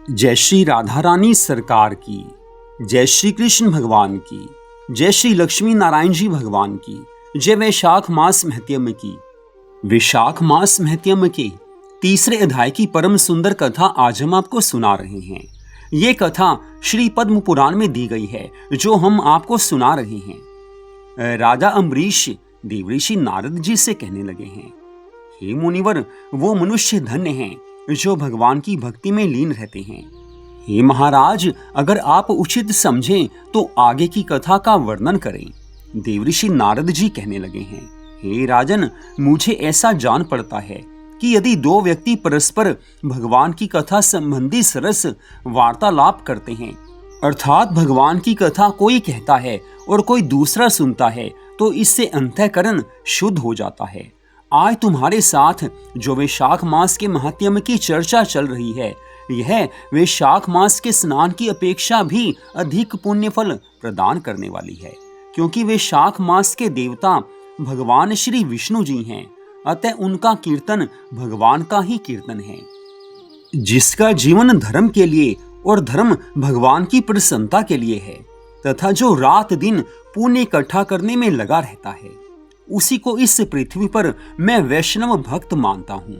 जय श्री राधा रानी सरकार की, जय श्री कृष्ण भगवान की, जय श्री लक्ष्मी नारायण जी भगवान की, जय वैशाख मास महत्यम की। वैशाख मास महत्यम के तीसरे अध्याय की परम सुंदर कथा आज हम आपको सुना रहे हैं। ये कथा श्री पद्म पुराण में दी गई है जो हम आपको सुना रहे हैं। राजा अम्बरीश देवऋषि नारद जी से कहने लगे हैं, हे मुनिवर, वो मनुष्य धन्य हैं जो भगवान की भक्ति में लीन रहते हैं। हे महाराज, अगर आप उचित समझें तो आगे की कथा का वर्णन करें। देवऋषि नारद जी कहने लगे हैं, हे राजन, मुझे ऐसा जान पड़ता है कि यदि दो व्यक्ति परस्पर भगवान की कथा संबंधी सरस वार्तालाप करते हैं, अर्थात भगवान की कथा कोई कहता है और कोई दूसरा सुनता है, तो इससे अंतःकरण शुद्ध हो जाता है। आज तुम्हारे साथ जो वैशाख मास के महात्म्य की चर्चा चल रही है, यह वैशाख मास के स्नान की अपेक्षा भी अधिक पुण्य फल प्रदान करने वाली है, क्योंकि वैशाख मास के देवता भगवान श्री विष्णु जी हैं। अतः उनका कीर्तन भगवान का ही कीर्तन है। जिसका जीवन धर्म के लिए और धर्म भगवान की प्रसन्नता के लिए है, तथा जो रात दिन पुण्य इकट्ठा करने में लगा रहता है, उसी को इस पृथ्वी पर मैं वैष्णव भक्त मानता हूँ।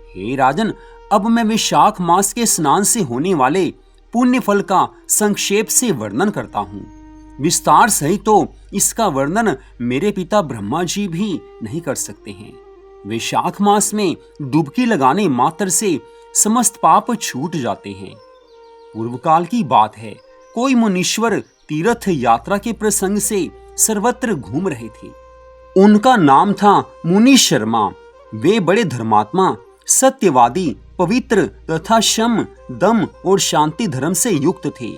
हे राजन, अब मैं वैशाख मास के स्नान से होने वाले पुण्य फल का संक्षेप से वर्णन करता हूँ। विस्तार सहित तो इसका वर्णन मेरे पिता ब्रह्मा जी भी नहीं कर सकते हैं। वैशाख मास में डुबकी लगाने मात्र से समस्त पाप छूट जाते हैं। पूर्व काल की बात है, कोई मुनीश्वर तीर्थ यात्रा के प्रसंग से सर्वत्र घूम रहे थे। उनका नाम था मुनि शर्मा। वे बड़े धर्मात्मा, सत्यवादी, पवित्र तथा शम, दम और शांति धर्म से युक्त थे।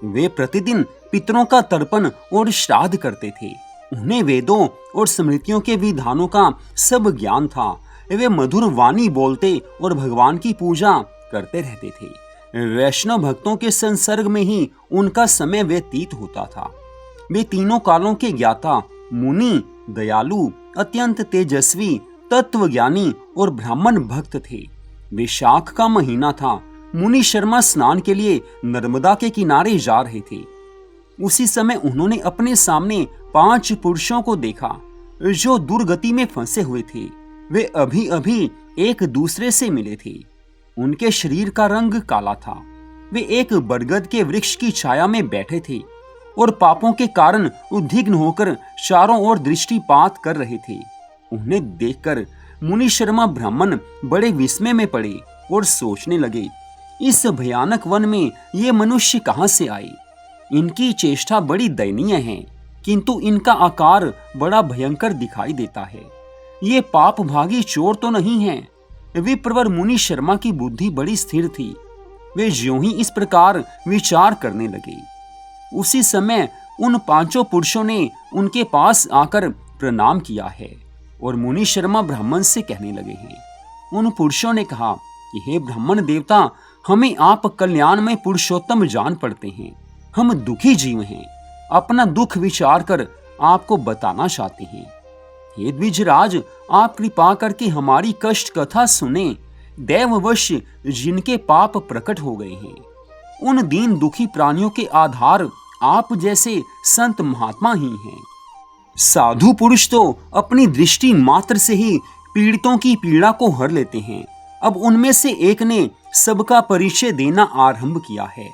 वे प्रतिदिन पितरों का तर्पण और श्राद्ध करते थे। उन्हें वेदों और स्मृतियों के विधानों का सब ज्ञान था। वे मधुर वाणी बोलते और भगवान की पूजा करते रहते थे। वैष्णव भक्तों के संसर्ग में ही उनका समय व्यतीत होता था। वे तीनों कालों के ज्ञाता, मुनि, दयालु, अत्यंत तेजस्वी, तत्वज्ञानी और ब्राह्मण भक्त थे। वैशाख का महीना था। मुनि शर्मा स्नान के लिए नर्मदा के किनारे जा रहे थे। उसी समय उन्होंने अपने सामने 5 पुरुषों को देखा जो दुर्गति में फंसे हुए थे। वे अभी अभी एक दूसरे से मिले थे। उनके शरीर का रंग काला था। वे एक बरगद के वृक्ष की छाया में बैठे थे और पापों के कारण उद्विग्न होकर चारों ओर दृष्टिपात कर रहे थे। उन्हें देखकर मुनि शर्मा ब्राह्मण बड़े विस्मय में पड़े और सोचने लगे, इस भयानक वन में ये मनुष्य कहां से आए? इनकी चेष्टा बड़ी दयनीय है, किंतु इनका आकार बड़ा भयंकर दिखाई देता है। ये पाप भागी चोर तो नहीं है। विप्रवर मुनि शर्मा की बुद्धि बड़ी स्थिर थी। वे ज्यों ही इस प्रकार विचार करने लगे, उसी समय उन 5 पुरुषों ने उनके पास आकर प्रणाम किया है और मुनि शर्मा ब्राह्मण से कहने लगे हैं। उन पुरुषों ने कहा कि हे ब्राह्मण देवता, हमें आप कल्याण में पुरुषोत्तम जान पड़ते हैं। हम दुखी जीव हैं। अपना दुख विचार कर आपको बताना चाहते हैं। हे द्विजराज, आप कृपा करके हमारी कष्ट कथा सुने। दैववश जिनके पाप प्रकट हो गए हैं, उन दीन दुखी प्राणियों के आधार आप जैसे संत महात्मा ही हैं। साधु पुरुष तो अपनी दृष्टि मात्र से ही पीड़ितों की पीड़ा को हर लेते हैं। अब उनमें से एक ने सबका परिचय देना आरंभ किया है।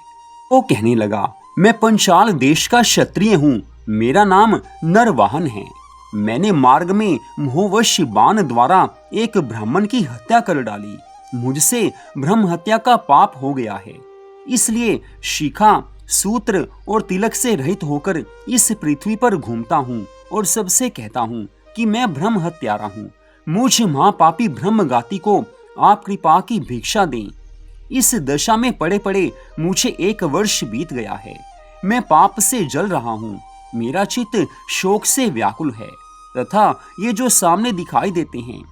वो कहने लगा, मैं पंचाल देश का क्षत्रिय हूँ। मेरा नाम नरवाहन है। मैंने मार्ग में मोहवश बाण द्वारा एक ब्राह्मण की हत्या कर डाली। मुझसे ब्रह्म हत्या का पाप हो गया है। इसलिए शिखा, सूत्र और तिलक से रहित होकर इस पृथ्वी पर घूमता हूँ और सबसे कहता हूँ कि मैं ब्रह्म हत्यारा हूँ। मुझ महापापी ब्रह्मघाती को आप कृपा की भिक्षा दें। इस दशा में पड़े पड़े मुझे 1 वर्ष बीत गया है। मैं पाप से जल रहा हूँ। मेरा चित्त शोक से व्याकुल है। तथा ये जो सामने दिखाई देते हैं,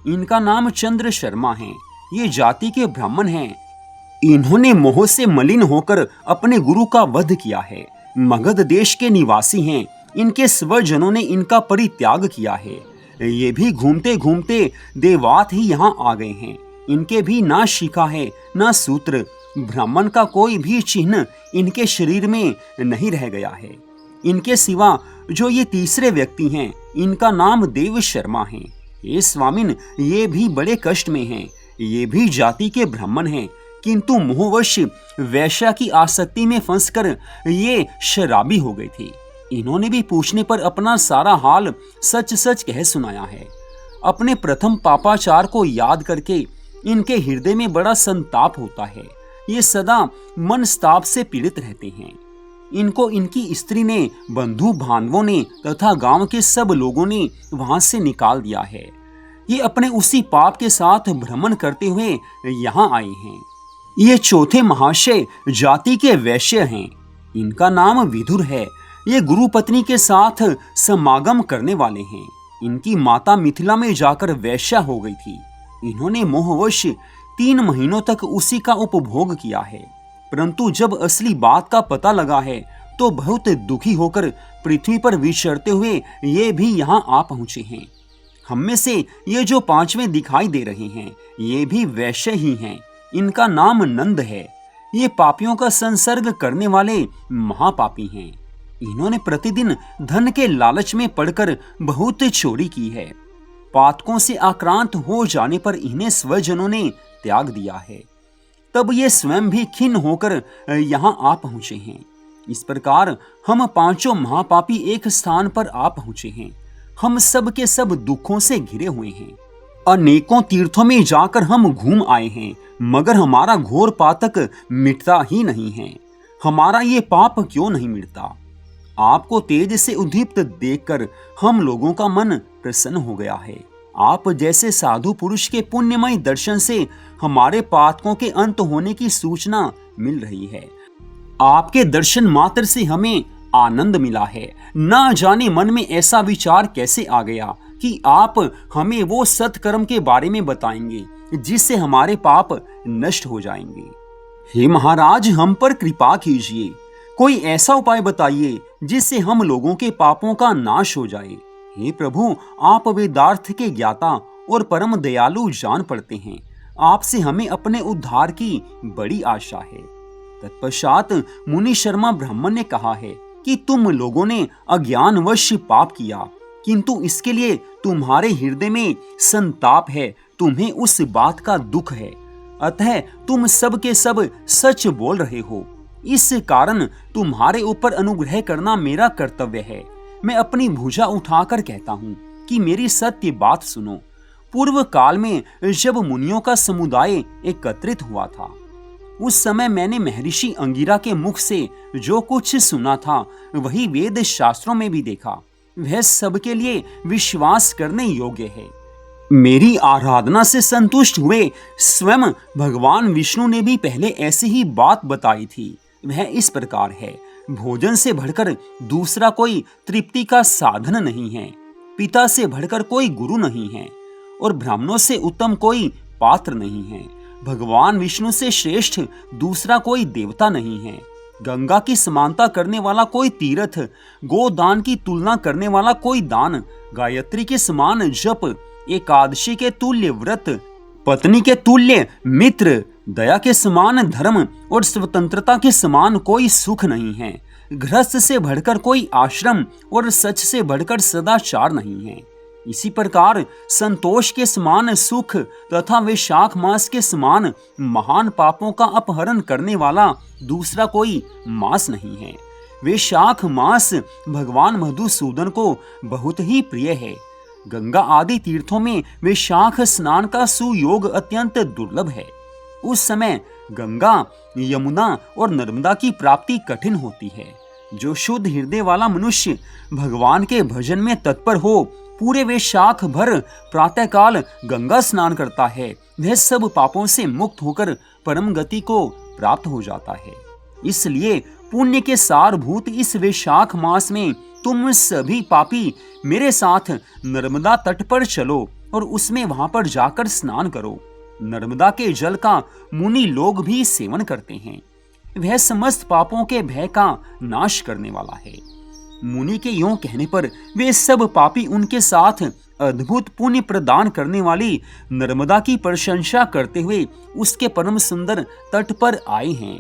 इनका नाम चंद्र शर्मा है। ये जाति के ब्राह्मण हैं। इन्होंने मोह से मलिन होकर अपने गुरु का वध किया है। मगध देश के निवासी हैं। इनके स्वजनों ने इनका परित्याग किया है। ये भी घूमते घूमते देवात ही यहाँ आ गए हैं। इनके भी ना शिखा है ना सूत्र। ब्राह्मण का कोई भी चिन्ह इनके शरीर में नहीं रह गया है। इनके सिवा जो ये तीसरे व्यक्ति हैं, इनका नाम देव शर्मा है। ये स्वामिन, ये भी बड़े कष्ट में हैं। ये भी जाति के ब्राह्मण हैं, किंतु मोहवश वैश्या की आसक्ति में फंसकर ये शराबी हो गए थे। इन्होंने भी पूछने पर अपना सारा हाल सच सच कह सुनाया है। अपने प्रथम पापाचार को याद करके इनके हृदय में बड़ा संताप होता है। ये सदा मनस्ताप से पीड़ित रहते हैं। इनको इनकी स्त्री ने, बंधु बांधवों ने तथा गांव के सब लोगों ने वहां से निकाल दिया है। ये अपने उसी पाप के साथ भ्रमण करते हुए यहाँ आए हैं। ये चौथे महाशय जाति के वैश्य हैं। इनका नाम विदुर है। ये गुरु पत्नी के साथ समागम करने वाले हैं। इनकी माता मिथिला में जाकर वैश्या हो गई थी। इन्होंने मोहवश 3 महीनों तक उसी का उपभोग किया है, परंतु जब असली बात का पता लगा है तो बहुत दुखी होकर पृथ्वी पर विचरते हुए ये भी यहाँ आ पहुंचे हैं। हम में से ये जो 5वें दिखाई दे रहे हैं, ये भी वैश्य ही हैं। इनका नाम नंद है। ये पापियों का संसर्ग करने वाले महापापी हैं। इन्होंने प्रतिदिन धन के लालच में पड़कर बहुत चोरी की है। पातकों से आक्रांत हो जाने पर इन्हें स्वजनों ने त्याग दिया है। तब ये स्वयं भी खिन्न होकर यहाँ आ पहुंचे हैं। इस प्रकार हम 5 महापापी एक स्थान पर आ पहुंचे हैं। हम सब के सब दुखों से घिरे हुए हैं। अनेकों तीर्थों में जाकर हम घूम आए हैं, मगर हमारा घोर पातक मिटता ही नहीं है। हमारा ये पाप क्यों नहीं मिटता? आपको तेज से उद्दीप्त देखकर हम लोगों का मन प्रसन्न हो गया है। आप जैसे साधु पुरुष के पुण्यमय दर्शन से हमारे पातकों के अंत होने की सूचना मिल रही है। आपके दर्शन मात्र से हमें आनंद मिला है। ना जाने मन में ऐसा विचार कैसे आ गया कि आप हमें वो सत्कर्म के बारे में बताएंगे जिससे हमारे पाप नष्ट हो जाएंगे। हे महाराज, हम पर कृपा कीजिए। कोई ऐसा उपाय बताइए जिससे हम लोगों के पापों का नाश हो जाए। हे प्रभु, आप वेदार्थ के ज्ञाता और परम दयालु जान पड़ते हैं। आपसे हमें अपने उद्धार की बड़ी आशा है। तत्पश्चात मुनि शर्मा ब्राह्मण ने कहा है कि तुम लोगों ने अज्ञानवश पाप किया, किंतु इसके लिए तुम्हारे हृदय में संताप है। तुम्हें उस बात का दुख है, अतः तुम सब के सब सच बोल रहे हो। इस कारण तुम्हारे ऊपर अनुग्रह करना मेरा कर्तव्य है। मैं अपनी भुजा उठाकर कहता हूँ कि मेरी सत्य बात सुनो। पूर्व काल में जब मुनियों का समुदाय एकत्रित हुआ था, उस समय मैंने महर्षि अंगिरा के मुख से जो कुछ सुना था वही वेद शास्त्रों में भी देखा। वह सबके लिए विश्वास करने योग्य है। मेरी आराधना से संतुष्ट हुए स्वयं भगवान विष्णु ने भी पहले ऐसी ही बात बताई थी। वह इस प्रकार है, भोजन से बढ़कर दूसरा कोई तृप्ति का साधन नहीं है, पिता से बढ़कर कोई गुरु नहीं है, और ब्राह्मणों से उत्तम कोई पात्र नहीं है। भगवान विष्णु से श्रेष्ठ दूसरा कोई देवता नहीं है। गंगा की समानता करने वाला कोई तीर्थ, गोदान की तुलना करने वाला कोई दान, गायत्री के समान जप, एकादशी के तुल्य व्रत, पत्नी के तुल्य मित्र, दया के समान धर्म और स्वतंत्रता के समान कोई सुख नहीं है। गृहस्थ से बढ़कर कोई आश्रम और सच से बढ़कर सदाचार नहीं है। इसी प्रकार संतोष के समान सुख तथा वैशाख मास के समान महान पापों का अपहरण करने वाला दूसरा कोई मास नहीं है। वैशाख मास भगवान मधुसूदन को बहुत ही प्रिय है। गंगा आदि तीर्थों में वैशाख स्नान का सुयोग अत्यंत दुर्लभ है। उस समय गंगा, यमुना और नर्मदा की प्राप्ति कठिन होती है। जो शुद्ध हृदय वाला मनुष्य भगवान के भजन में तत्पर हो, पूरे वैशाख भर प्रातःकाल गंगा स्नान करता है, वह सब पापों से मुक्त होकर परम गति को प्राप्त हो जाता है। इसलिए पुण्य के सारभूत इस वैशाख मास में तुम सभी पापी मेरे साथ नर्मदा तट पर चलो और उसमें वहां पर जाकर स्नान करो। नर्मदा के जल का मुनि लोग भी सेवन करते हैं। वह समस्त पापों के भय का नाश करने वाला है। मुनि के यूं कहने पर वे सब पापी उनके साथ अद्भुत पुण्य प्रदान करने वाली नर्मदा की प्रशंसा करते हुए उसके परम सुंदर तट पर आए हैं।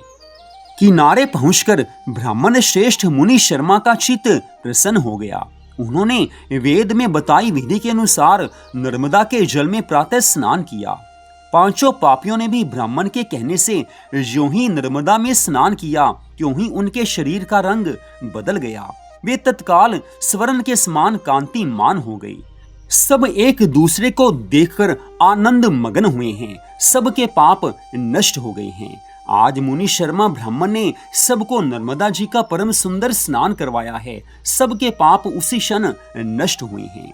किनारे पहुंचकर ब्राह्मण श्रेष्ठ मुनि शर्मा का चित्त प्रसन्न हो गया। उन्होंने वेद में बताई विधि के अनुसार नर्मदा के जल में प्रातः स्नान किया। पांचों पापियों ने भी ब्राह्मण के कहने से ज्यों ही नर्मदा में स्नान किया त्यों ही उनके शरीर का रंग बदल गया। वे तत्काल स्वर्ण के समान कांतिमान हो गई। सब एक दूसरे को देखकर आनंद मगन हुए हैं। सबके पाप नष्ट हो गए हैं। आज मुनि शर्मा ब्राह्मण ने सबको नर्मदा जी का परम सुंदर स्नान करवाया है। सबके पाप उसी क्षण नष्ट हुए हैं।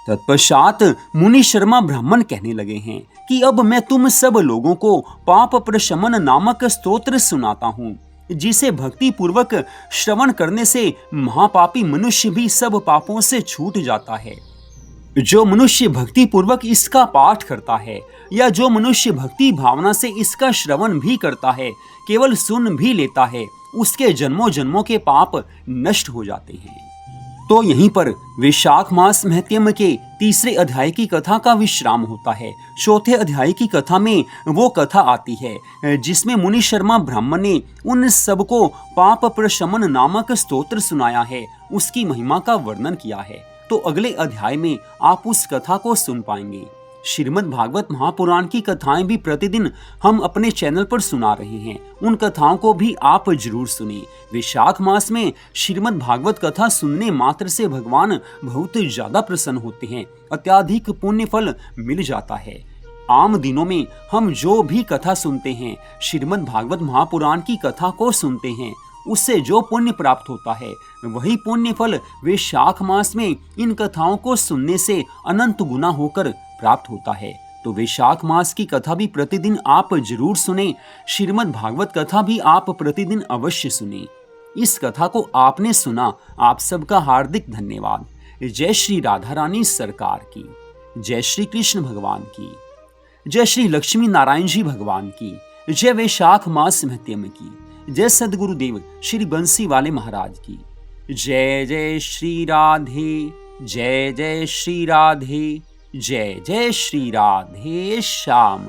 तत्पश्चात मुनि शर्मा ब्राह्मण कहने लगे हैं कि अब मैं तुम सब लोगों को पाप प्रशमन नामक स्तोत्र सुनाता हूँ, जिसे भक्ति पूर्वक श्रवण करने से महापापी मनुष्य भी सब पापों से छूट जाता है। जो मनुष्य भक्ति पूर्वक इसका पाठ करता है या जो मनुष्य भक्ति भावना से इसका श्रवण भी करता है, केवल सुन भी लेता है, उसके जन्मों जन्मों के पाप नष्ट हो जाते हैं। तो यहीं पर वैशाख मास महत्यम के तीसरे अध्याय की कथा का विश्राम होता है। चौथे अध्याय की कथा में वो कथा आती है जिसमें मुनि शर्मा ब्राह्मण ने उन सबको पाप प्रशमन नामक स्तोत्र सुनाया है, उसकी महिमा का वर्णन किया है। तो अगले अध्याय में आप उस कथा को सुन पाएंगे। श्रीमद् भागवत महापुराण की कथाएं भी प्रतिदिन हम अपने चैनल पर सुना रहे हैं। उन कथाओं को भी आप जरूर सुनें। वैशाख मास में श्रीमद् भागवत कथा सुनने मात्र से भगवान बहुत ज्यादा प्रसन्न होते हैं, अत्याधिक पुण्य फल मिल जाता है। आम दिनों में हम जो भी कथा सुनते हैं, श्रीमद् भागवत महापुराण की कथा को सुनते हैं, उससे जो पुण्य प्राप्त होता है वही पुण्य फल वैशाख मास में इन कथाओं को सुनने से अनंत गुना होकर प्राप्त होता है। तो वैशाख मास की कथा भी प्रतिदिन आप जरूर सुने। श्रीमद् भागवत कथा भी आप प्रतिदिन अवश्य सुने। इस कथा को आपने सुना, आप सबका हार्दिक धन्यवाद। जय श्री राधा रानी सरकार की, जय श्री कृष्ण भगवान की, जय श्री लक्ष्मी नारायण जी भगवान की, जय वैशाख मास महत्यम की, जय सद्गुरुदेव श्री बंसी वाले महाराज की। जय जय श्री राधे, जय जय श्री राधे, जय जय श्री राधे श्याम।